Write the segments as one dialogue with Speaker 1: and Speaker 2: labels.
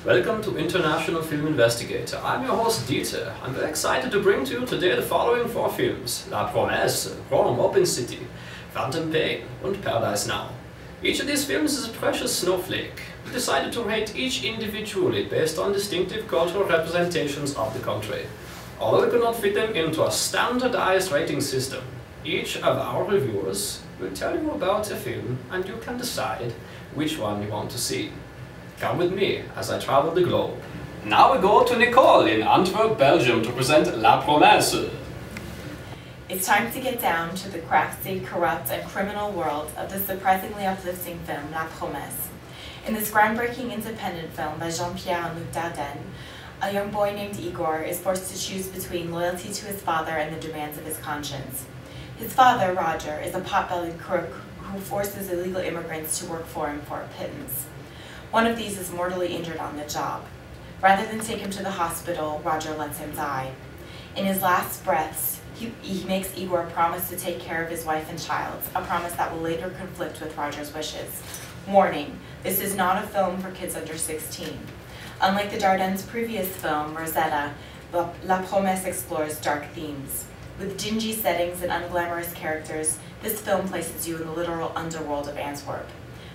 Speaker 1: Welcome to International Film Investigator. I'm your host Dieter. I'm very excited to bring to you today the following 4 films: La Promesse, Rome Open City, Phantom Pain and Paradise Now. Each of these films is a precious snowflake. We decided to rate each individually based on distinctive cultural representations of the country. Although we could not fit them into a standardized rating system, each of our reviewers will tell you about a film and you can decide which one you want to see. Come with me as I travel the globe. Now we go to Nicole in Antwerp, Belgium to present La Promesse.
Speaker 2: It's time to get down to the crafty, corrupt, and criminal world of the surprisingly uplifting film La Promesse. In this groundbreaking independent film by Jean-Pierre and Luc Dardenne, a young boy named Igor is forced to choose between loyalty to his father and the demands of his conscience. His father, Roger, is a pot-bellied crook who forces illegal immigrants to work for him for a pittance. One of these is mortally injured on the job. Rather than take him to the hospital, Roger lets him die. In his last breaths, he makes Igor promise to take care of his wife and child, a promise that will later conflict with Roger's wishes. Warning, this is not a film for kids under 16. Unlike the Dardennes' previous film, Rosetta, La Promesse explores dark themes. With dingy settings and unglamorous characters, this film places you in the literal underworld of Antwerp.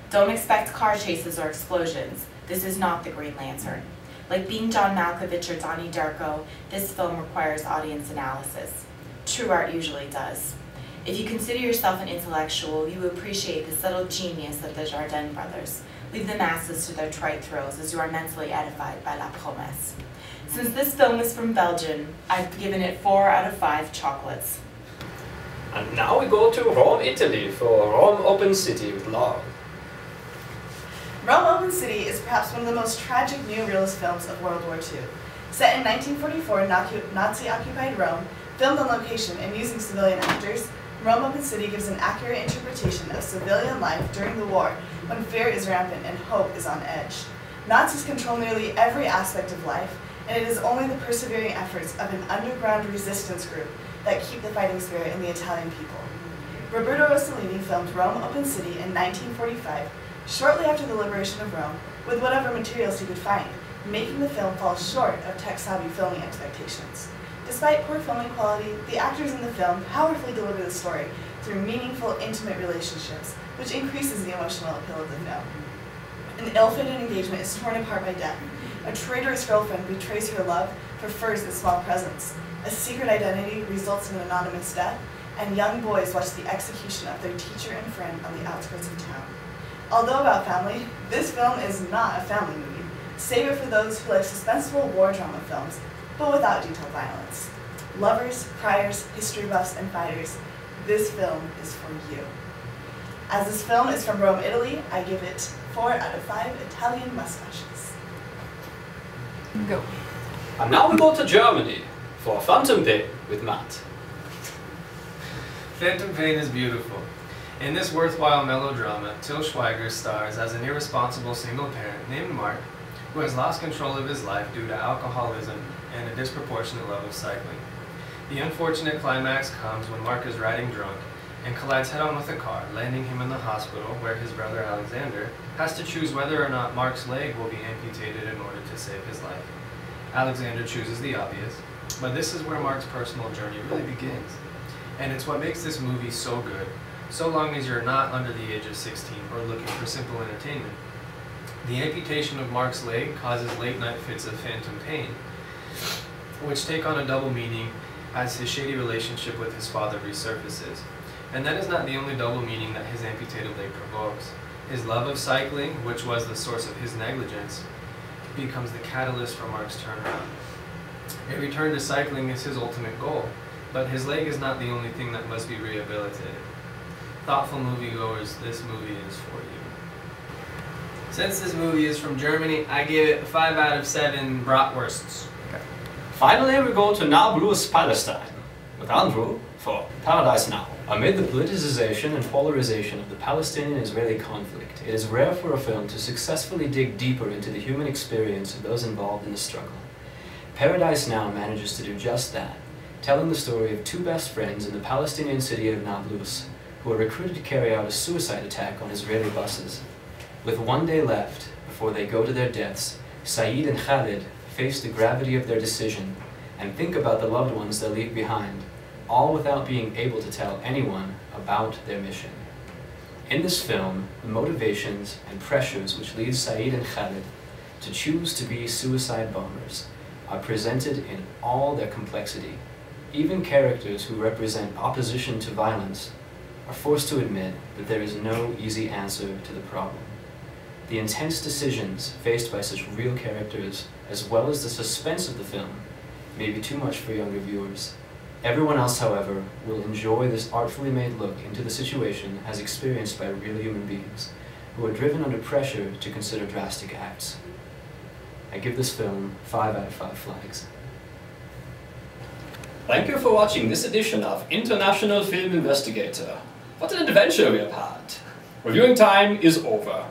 Speaker 2: Don't expect car chases or explosions. This is not the Green Lantern. Like being John Malkovich or Donnie Darko, this film requires audience analysis. True art usually does. If you consider yourself an intellectual, you appreciate the subtle genius of the Dardenne brothers. Leave the masses to their trite thrills as you are mentally edified by La Promesse. Since this film is from Belgium, I've given it 4 out of 5 chocolates.
Speaker 1: And now we go to Rome, Italy for Rome Open City with Laurel.
Speaker 3: Rome Open City is perhaps one of the most tragic neorealist films of World War II. Set in 1944 Nazi-occupied Rome, filmed on location and using civilian actors, Rome Open City gives an accurate interpretation of civilian life during the war when fear is rampant and hope is on edge. Nazis control nearly every aspect of life, and it is only the persevering efforts of an underground resistance group that keep the fighting spirit in the Italian people. Roberto Rossellini filmed Rome Open City in 1945, shortly after the liberation of Rome, with whatever materials he could find, making the film fall short of tech-savvy filming expectations. Despite poor filming quality, the actors in the film powerfully deliver the story through meaningful, intimate relationships, which increases the emotional appeal of the film. An ill-fated engagement is torn apart by death. A traitorous girlfriend betrays her love for furs and small presents. A secret identity results in an anonymous death, and young boys watch the execution of their teacher and friend on the outskirts of town. Although about family, this film is not a family movie. Save it for those who like suspenseful war drama films, but without detailed violence. Lovers, criers, history buffs, and fighters, this film is for you. As this film is from Rome, Italy, I give it 4 out of 5 Italian mustaches.
Speaker 2: Go.
Speaker 1: And now we go to Germany for Phantom Pain with Matt.
Speaker 4: Phantom Pain is beautiful. In this worthwhile melodrama, Til Schweiger stars as an irresponsible single parent named Mark, who has lost control of his life due to alcoholism and a disproportionate love of cycling. The unfortunate climax comes when Mark is riding drunk and collides head-on with a car, landing him in the hospital where his brother Alexander has to choose whether or not Mark's leg will be amputated in order to save his life. Alexander chooses the obvious, but this is where Mark's personal journey really begins. And it's what makes this movie so good, so long as you're not under the age of 16 or looking for simple entertainment. The amputation of Mark's leg causes late-night fits of phantom pain, which take on a double meaning as his shady relationship with his father resurfaces. And that is not the only double meaning that his amputated leg provokes. His love of cycling, which was the source of his negligence, becomes the catalyst for Mark's turnaround. A return to cycling is his ultimate goal, but his leg is not the only thing that must be rehabilitated. Thoughtful moviegoers, this movie is for you. Since this movie is from Germany, I give it 5 out of 7 bratwursts.
Speaker 1: Finally, we go to Nablus, Palestine with Andrew for Paradise Now. Amid the politicization and polarization of the Palestinian-Israeli conflict, it is rare for a film to successfully dig deeper into the human experience of those involved in the struggle. Paradise Now manages to do just that, telling the story of 2 best friends in the Palestinian city of Nablus, who are recruited to carry out a suicide attack on Israeli buses. With 1 day left before they go to their deaths, Saeed and Khalid face the gravity of their decision and think about the loved ones they leave behind, all without being able to tell anyone about their mission. In this film, the motivations and pressures which lead Saeed and Khalid to choose to be suicide bombers are presented in all their complexity. Even characters who represent opposition to violence are forced to admit that there is no easy answer to the problem. The intense decisions faced by such real characters, as well as the suspense of the film, may be too much for younger viewers. Everyone else, however, will enjoy this artfully made look into the situation as experienced by real human beings, who are driven under pressure to consider drastic acts. I give this film 5 out of 5 flags.
Speaker 5: Thank you for watching this edition of International Film Investigator. What an adventure we have had! Reviewing time is over.